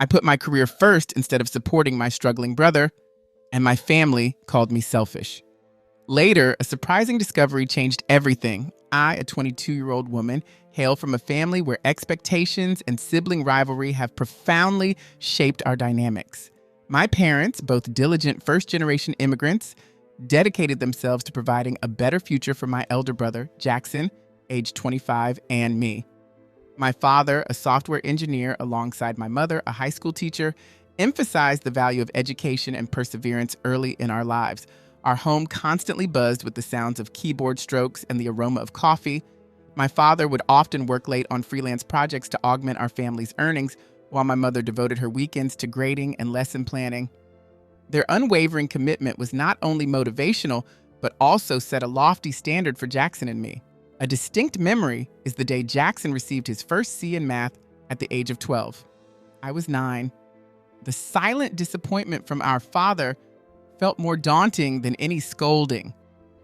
I put my career first instead of supporting my struggling brother, and my family called me selfish. Later, a surprising discovery changed everything. I, a 22-year-old woman, hail from a family where expectations and sibling rivalry have profoundly shaped our dynamics. My parents, both diligent first-generation immigrants, dedicated themselves to providing a better future for my elder brother, Jackson, age 25, and me. My father, a software engineer alongside my mother, a high school teacher, emphasized the value of education and perseverance early in our lives. Our home constantly buzzed with the sounds of keyboard strokes and the aroma of coffee. My father would often work late on freelance projects to augment our family's earnings, while my mother devoted her weekends to grading and lesson planning. Their unwavering commitment was not only motivational, but also set a lofty standard for Jackson and me. A distinct memory is the day Jackson received his first C in math at the age of 12. I was 9. The silent disappointment from our father felt more daunting than any scolding.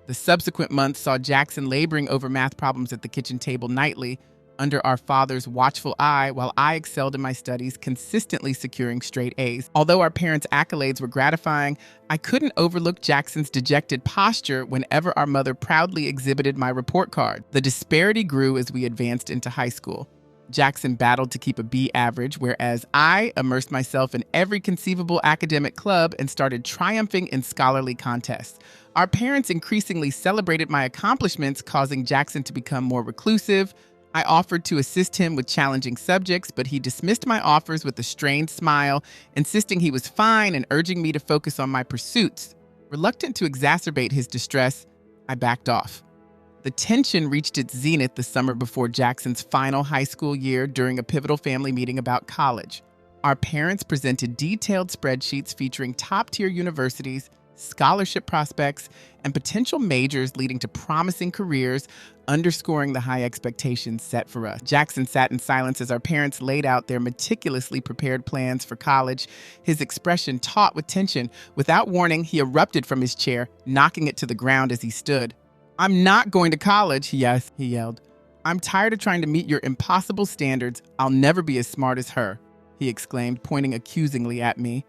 The subsequent months saw Jackson laboring over math problems at the kitchen table nightly, under our father's watchful eye, while I excelled in my studies, consistently securing straight A's. Although our parents' accolades were gratifying, I couldn't overlook Jackson's dejected posture whenever our mother proudly exhibited my report card. The disparity grew as we advanced into high school. Jackson battled to keep a B average, whereas I immersed myself in every conceivable academic club and started triumphing in scholarly contests. Our parents increasingly celebrated my accomplishments, causing Jackson to become more reclusive. I offered to assist him with challenging subjects, but he dismissed my offers with a strained smile, insisting he was fine and urging me to focus on my pursuits. Reluctant to exacerbate his distress, I backed off. The tension reached its zenith the summer before Jackson's final high school year during a pivotal family meeting about college. Our parents presented detailed spreadsheets featuring top-tier universities, scholarship prospects, and potential majors leading to promising careers, underscoring the high expectations set for us. Jackson sat in silence as our parents laid out their meticulously prepared plans for college, his expression taut with tension. Without warning, he erupted from his chair, knocking it to the ground as he stood. "I'm not going to college," he yelled. "I'm tired of trying to meet your impossible standards. I'll never be as smart as her," he exclaimed, pointing accusingly at me.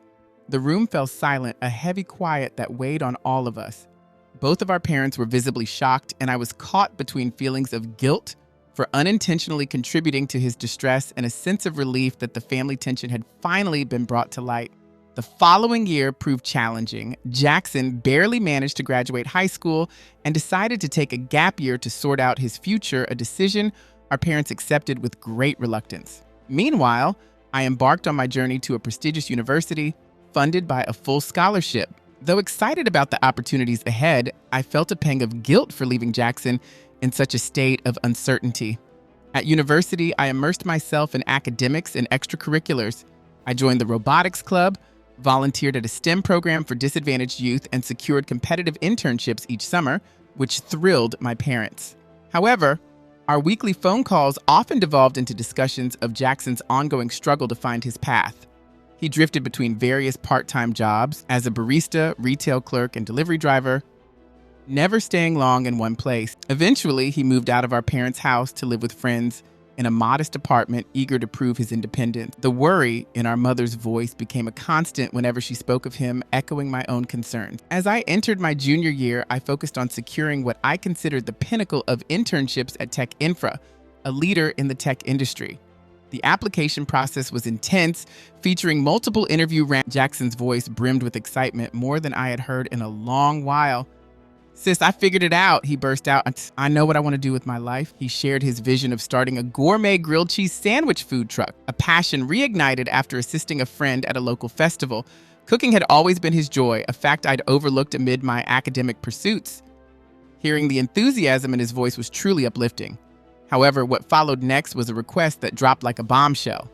The room fell silent, a heavy quiet that weighed on all of us. Both of our parents were visibly shocked, and I was caught between feelings of guilt for unintentionally contributing to his distress and a sense of relief that the family tension had finally been brought to light. The following year proved challenging. Jackson barely managed to graduate high school and decided to take a gap year to sort out his future, a decision our parents accepted with great reluctance. Meanwhile, I embarked on my journey to a prestigious university, funded by a full scholarship. Though excited about the opportunities ahead, I felt a pang of guilt for leaving Jackson in such a state of uncertainty. At university, I immersed myself in academics and extracurriculars. I joined the robotics club, volunteered at a STEM program for disadvantaged youth, and secured competitive internships each summer, which thrilled my parents. However, our weekly phone calls often devolved into discussions of Jackson's ongoing struggle to find his path. He drifted between various part-time jobs as a barista, retail clerk, and delivery driver, never staying long in one place. Eventually, he moved out of our parents' house to live with friends in a modest apartment, eager to prove his independence. The worry in our mother's voice became a constant whenever she spoke of him, echoing my own concerns. As I entered my junior year, I focused on securing what I considered the pinnacle of internships at Tech Infra, a leader in the tech industry. The application process was intense, featuring multiple interview rounds. Jackson's voice brimmed with excitement, more than I had heard in a long while. "Sis, I figured it out," he burst out. "I know what I want to do with my life." He shared his vision of starting a gourmet grilled cheese sandwich food truck, a passion reignited after assisting a friend at a local festival. Cooking had always been his joy, a fact I'd overlooked amid my academic pursuits. Hearing the enthusiasm in his voice was truly uplifting. However, what followed next was a request that dropped like a bombshell.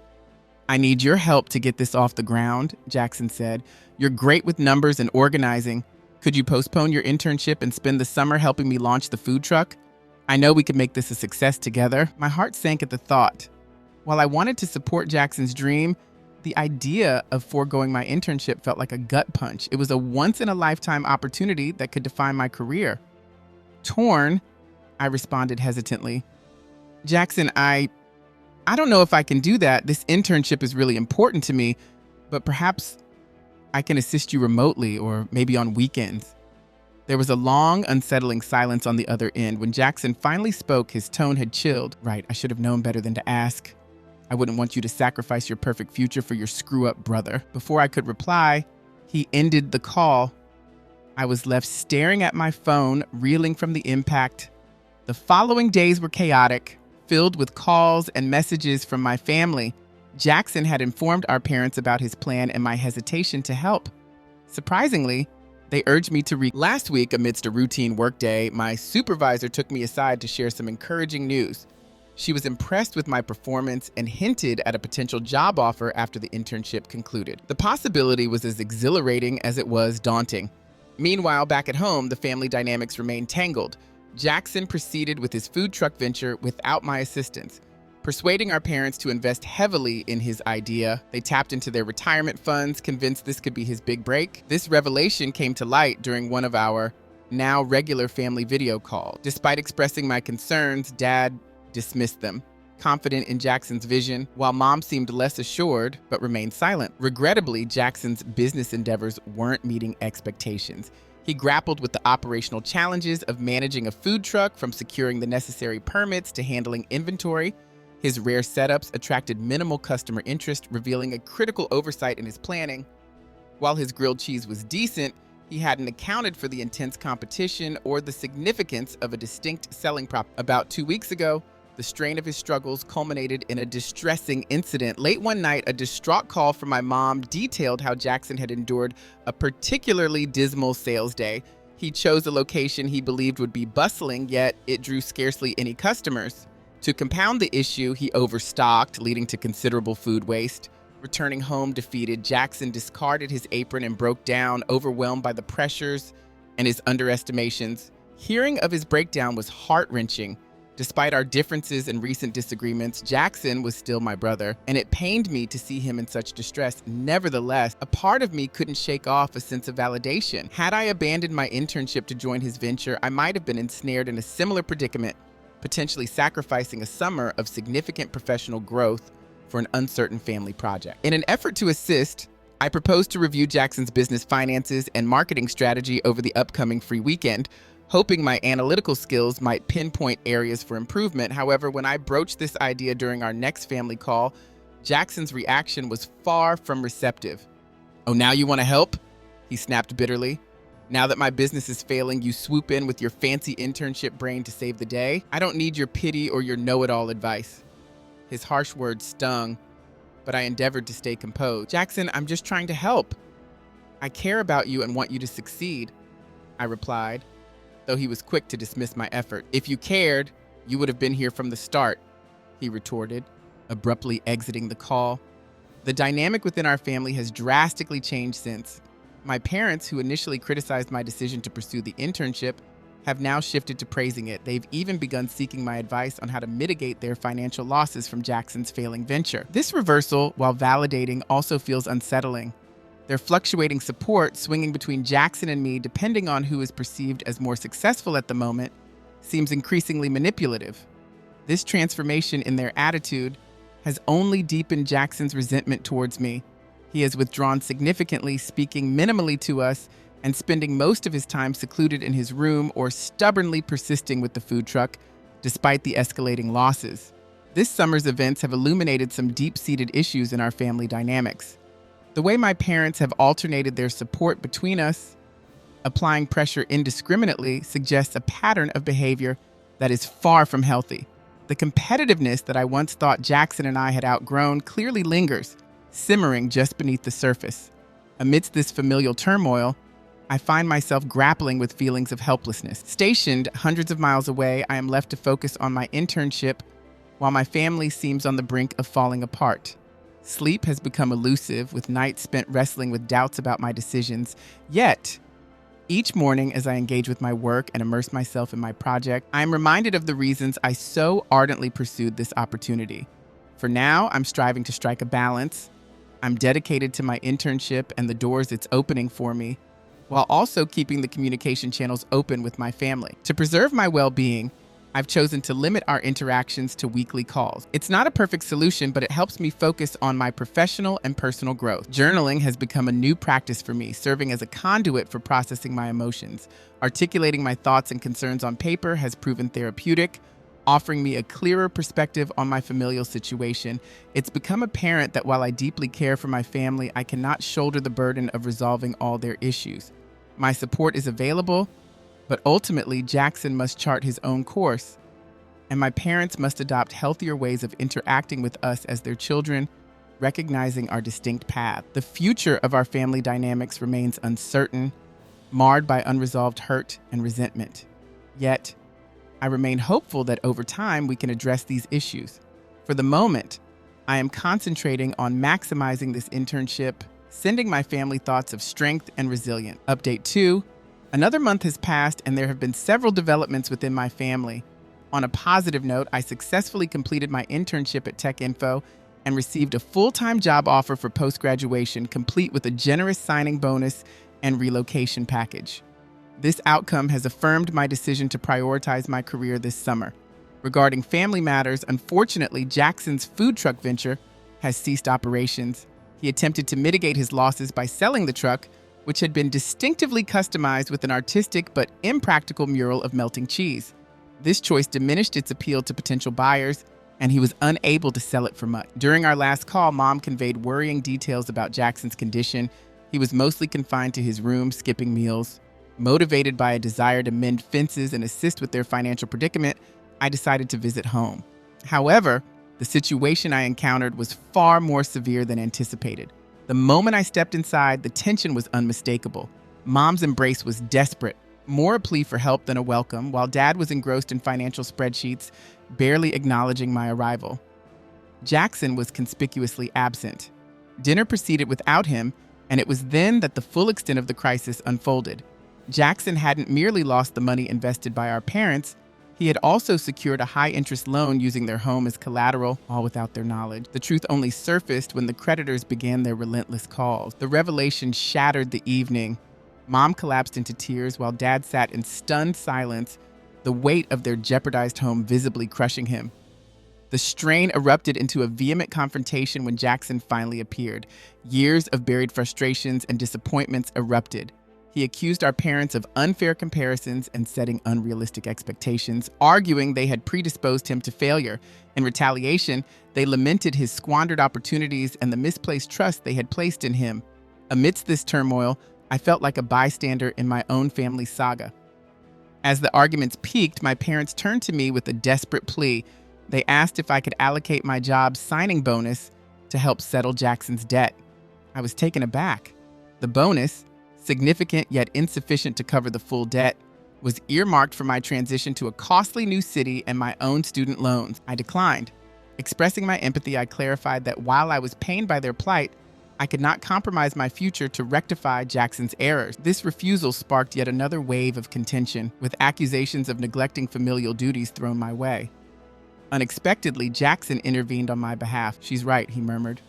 "I need your help to get this off the ground," Jackson said. "You're great with numbers and organizing. Could you postpone your internship and spend the summer helping me launch the food truck? I know we could make this a success together." My heart sank at the thought. While I wanted to support Jackson's dream, the idea of foregoing my internship felt like a gut punch. It was a once-in-a-lifetime opportunity that could define my career. Torn, I responded hesitantly. "Jackson, I I don't know if I can do that. This internship is really important to me, but perhaps I can assist you remotely or maybe on weekends. There was a long, unsettling silence on the other end. When Jackson finally spoke, his tone had chilled. Right, I should have known better than to ask. I wouldn't want you to sacrifice your perfect future for your screw-up brother. Before I could reply, he ended the call. I was left staring at my phone, reeling from the impact. The following days were chaotic, filled with calls and messages from my family. Jackson had informed our parents about his plan and my hesitation to help. Surprisingly, they urged me to Last week, amidst a routine workday, my supervisor took me aside to share some encouraging news. She was impressed with my performance and hinted at a potential job offer after the internship concluded. The possibility was as exhilarating as it was daunting. Meanwhile, back at home, the family dynamics remained tangled. Jackson proceeded with his food truck venture without my assistance, persuading our parents to invest heavily in his idea. They tapped into their retirement funds, convinced this could be his big break. This revelation came to light during one of our now regular family video calls. Despite expressing my concerns, Dad dismissed them, confident in Jackson's vision, while Mom seemed less assured but remained silent. Regrettably, Jackson's business endeavors weren't meeting expectations. He grappled with the operational challenges of managing a food truck, from securing the necessary permits to handling inventory. His rare setups attracted minimal customer interest, revealing a critical oversight in his planning. While his grilled cheese was decent, he hadn't accounted for the intense competition or the significance of a distinct selling prop. About 2 weeks ago, the strain of his struggles culminated in a distressing incident. Late one night, a distraught call from my mom detailed how Jackson had endured a particularly dismal sales day. He chose a location he believed would be bustling, yet it drew scarcely any customers. To compound the issue, he overstocked, leading to considerable food waste. Returning home defeated, Jackson discarded his apron and broke down, overwhelmed by the pressures and his underestimations. Hearing of his breakdown was heart-wrenching. Despite our differences and recent disagreements, Jackson was still my brother, and it pained me to see him in such distress. Nevertheless, a part of me couldn't shake off a sense of validation. Had I abandoned my internship to join his venture, I might have been ensnared in a similar predicament, potentially sacrificing a summer of significant professional growth for an uncertain family project. In an effort to assist, I proposed to review Jackson's business finances and marketing strategy over the upcoming free weekend, hoping my analytical skills might pinpoint areas for improvement. However, when I broached this idea during our next family call, Jackson's reaction was far from receptive. "Oh, now you want to help?" he snapped bitterly. "Now that my business is failing, you swoop in with your fancy internship brain to save the day? I don't need your pity or your know-it-all advice." His harsh words stung, but I endeavored to stay composed. "Jackson, I'm just trying to help. I care about you and want you to succeed," I replied, though he was quick to dismiss my effort. "If you cared, you would have been here from the start," he retorted, abruptly exiting the call. The dynamic within our family has drastically changed since. My parents, who initially criticized my decision to pursue the internship, have now shifted to praising it. They've even begun seeking my advice on how to mitigate their financial losses from Jackson's failing venture. This reversal, while validating, also feels unsettling. Their fluctuating support, swinging between Jackson and me depending on who is perceived as more successful at the moment, seems increasingly manipulative. This transformation in their attitude has only deepened Jackson's resentment towards me. He has withdrawn significantly, speaking minimally to us, and spending most of his time secluded in his room or stubbornly persisting with the food truck, despite the escalating losses. This summer's events have illuminated some deep-seated issues in our family dynamics. The way my parents have alternated their support between us, applying pressure indiscriminately, suggests a pattern of behavior that is far from healthy. The competitiveness that I once thought Jackson and I had outgrown clearly lingers, simmering just beneath the surface. Amidst this familial turmoil, I find myself grappling with feelings of helplessness. Stationed hundreds of miles away, I am left to focus on my internship while my family seems on the brink of falling apart. Sleep has become elusive, with nights spent wrestling with doubts about my decisions. Yet, each morning as I engage with my work and immerse myself in my project, I am reminded of the reasons I so ardently pursued this opportunity. For now, I'm striving to strike a balance. I'm dedicated to my internship and the doors it's opening for me, while also keeping the communication channels open with my family. To preserve my well-being, I've chosen to limit our interactions to weekly calls. It's not a perfect solution, but it helps me focus on my professional and personal growth. Journaling has become a new practice for me, serving as a conduit for processing my emotions. Articulating my thoughts and concerns on paper has proven therapeutic, offering me a clearer perspective on my familial situation. It's become apparent that while I deeply care for my family, I cannot shoulder the burden of resolving all their issues. My support is available, but ultimately, Jackson must chart his own course, and my parents must adopt healthier ways of interacting with us as their children, recognizing our distinct path. The future of our family dynamics remains uncertain, marred by unresolved hurt and resentment. Yet, I remain hopeful that over time we can address these issues. For the moment, I am concentrating on maximizing this internship, sending my family thoughts of strength and resilience. Update 2. Another month has passed and there have been several developments within my family. On a positive note, I successfully completed my internship at TechInfo and received a full-time job offer for post-graduation, complete with a generous signing bonus and relocation package. This outcome has affirmed my decision to prioritize my career this summer. Regarding family matters, unfortunately, Jackson's food truck venture has ceased operations. He attempted to mitigate his losses by selling the truck, which had been distinctively customized with an artistic but impractical mural of melting cheese. This choice diminished its appeal to potential buyers, and he was unable to sell it for much. During our last call, Mom conveyed worrying details about Jackson's condition. He was mostly confined to his room, skipping meals. Motivated by a desire to mend fences and assist with their financial predicament, I decided to visit home. However, the situation I encountered was far more severe than anticipated. The moment I stepped inside, the tension was unmistakable. Mom's embrace was desperate, more a plea for help than a welcome, while Dad was engrossed in financial spreadsheets, barely acknowledging my arrival. Jackson was conspicuously absent. Dinner proceeded without him, and it was then that the full extent of the crisis unfolded. Jackson hadn't merely lost the money invested by our parents, he had also secured a high-interest loan using their home as collateral, all without their knowledge. The truth only surfaced when the creditors began their relentless calls. The revelation shattered the evening. Mom collapsed into tears while Dad sat in stunned silence, the weight of their jeopardized home visibly crushing him. The strain erupted into a vehement confrontation when Jackson finally appeared. Years of buried frustrations and disappointments erupted. He accused our parents of unfair comparisons and setting unrealistic expectations, arguing they had predisposed him to failure. In retaliation, they lamented his squandered opportunities and the misplaced trust they had placed in him. Amidst this turmoil, I felt like a bystander in my own family saga. As the arguments peaked, my parents turned to me with a desperate plea. They asked if I could allocate my job's signing bonus to help settle Jackson's debt. I was taken aback. The bonus, significant yet insufficient to cover the full debt, was earmarked for my transition to a costly new city and my own student loans. I declined. Expressing my empathy, I clarified that while I was pained by their plight, I could not compromise my future to rectify Jackson's errors. This refusal sparked yet another wave of contention, with accusations of neglecting familial duties thrown my way. Unexpectedly, Jackson intervened on my behalf. "She's right," he murmured.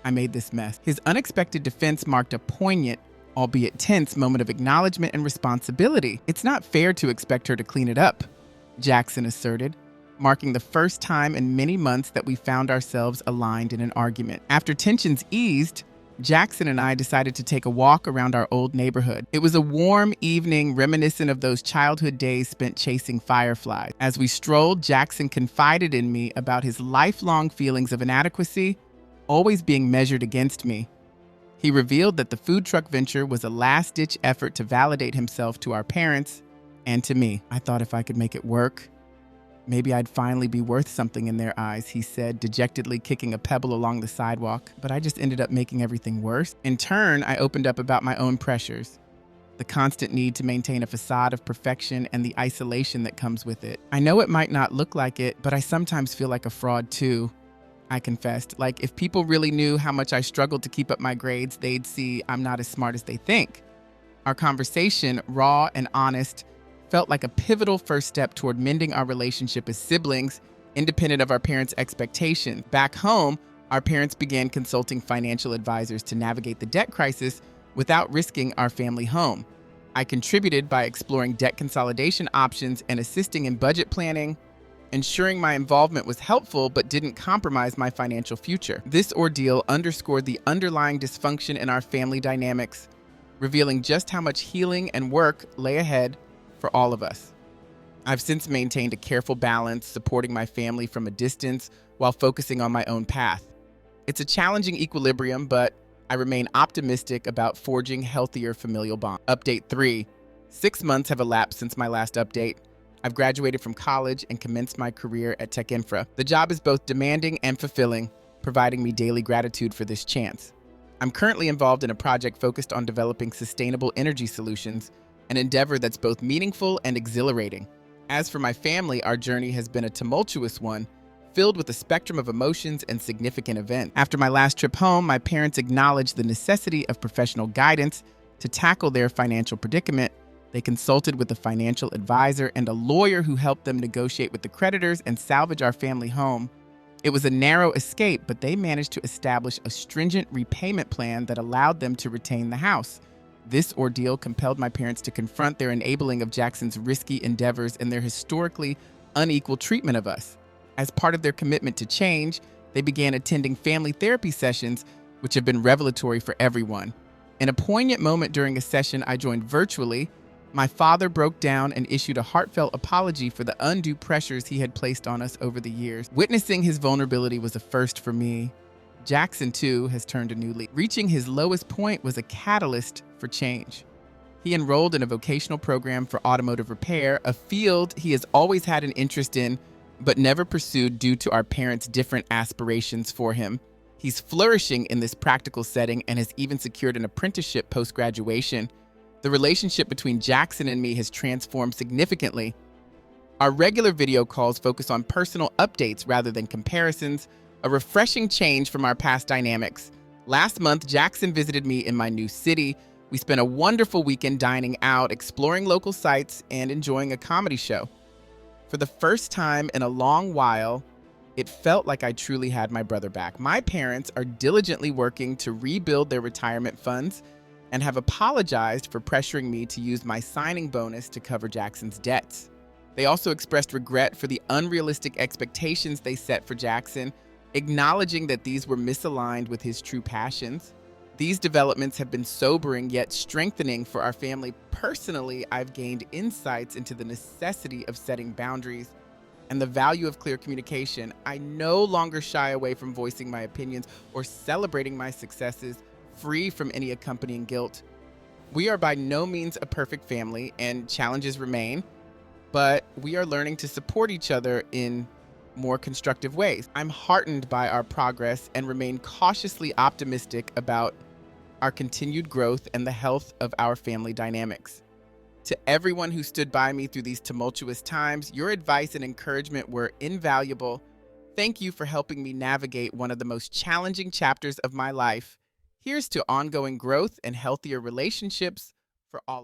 "I made this mess." His unexpected defense marked a poignant, albeit tense, moment of acknowledgement and responsibility. "It's not fair to expect her to clean it up," Jackson asserted, marking the first time in many months that we found ourselves aligned in an argument. After tensions eased, Jackson and I decided to take a walk around our old neighborhood. It was a warm evening reminiscent of those childhood days spent chasing fireflies. As we strolled, Jackson confided in me about his lifelong feelings of inadequacy, always being measured against me. He revealed that the food truck venture was a last-ditch effort to validate himself to our parents and to me. "I thought if I could make it work, maybe I'd finally be worth something in their eyes," he said, dejectedly kicking a pebble along the sidewalk. "But I just ended up making everything worse." In turn, I opened up about my own pressures, the constant need to maintain a facade of perfection and the isolation that comes with it. "I know it might not look like it, but I sometimes feel like a fraud too," I confessed. "Like, if people really knew how much I struggled to keep up my grades, they'd see I'm not as smart as they think." Our conversation, raw and honest, felt like a pivotal first step toward mending our relationship as siblings, independent of our parents' expectations. Back home, our parents began consulting financial advisors to navigate the debt crisis without risking our family home. I contributed by exploring debt consolidation options and assisting in budget planning, ensuring my involvement was helpful but didn't compromise my financial future. This ordeal underscored the underlying dysfunction in our family dynamics, revealing just how much healing and work lay ahead for all of us. I've since maintained a careful balance, supporting my family from a distance while focusing on my own path. It's a challenging equilibrium, but I remain optimistic about forging healthier familial bonds. Update 3. 6 months have elapsed since my last update. I've graduated from college and commenced my career at Tech Infra. The job is both demanding and fulfilling, providing me daily gratitude for this chance. I'm currently involved in a project focused on developing sustainable energy solutions, an endeavor that's both meaningful and exhilarating. As for my family, our journey has been a tumultuous one, filled with a spectrum of emotions and significant events. After my last trip home, my parents acknowledged the necessity of professional guidance to tackle their financial predicament. They consulted with a financial advisor and a lawyer who helped them negotiate with the creditors and salvage our family home. It was a narrow escape, but they managed to establish a stringent repayment plan that allowed them to retain the house. This ordeal compelled my parents to confront their enabling of Jackson's risky endeavors and their historically unequal treatment of us. As part of their commitment to change, they began attending family therapy sessions, which have been revelatory for everyone. In a poignant moment during a session I joined virtually, my father broke down and issued a heartfelt apology for the undue pressures he had placed on us over the years. Witnessing his vulnerability was a first for me. Jackson, too, has turned a new leaf. Reaching his lowest point was a catalyst for change. He enrolled in a vocational program for automotive repair, a field he has always had an interest in, but never pursued due to our parents' different aspirations for him. He's flourishing in this practical setting and has even secured an apprenticeship post-graduation. The relationship between Jackson and me has transformed significantly. Our regular video calls focus on personal updates rather than comparisons, a refreshing change from our past dynamics. Last month, Jackson visited me in my new city. We spent a wonderful weekend dining out, exploring local sites, and enjoying a comedy show. For the first time in a long while, it felt like I truly had my brother back. My parents are diligently working to rebuild their retirement funds and have apologized for pressuring me to use my signing bonus to cover Jackson's debts. They also expressed regret for the unrealistic expectations they set for Jackson, acknowledging that these were misaligned with his true passions. These developments have been sobering yet strengthening for our family. Personally, I've gained insights into the necessity of setting boundaries and the value of clear communication. I no longer shy away from voicing my opinions or celebrating my successes, free from any accompanying guilt. We are by no means a perfect family, and challenges remain, but we are learning to support each other in more constructive ways. I'm heartened by our progress and remain cautiously optimistic about our continued growth and the health of our family dynamics. To everyone who stood by me through these tumultuous times, your advice and encouragement were invaluable. Thank you for helping me navigate one of the most challenging chapters of my life. Here's to ongoing growth and healthier relationships for all of us.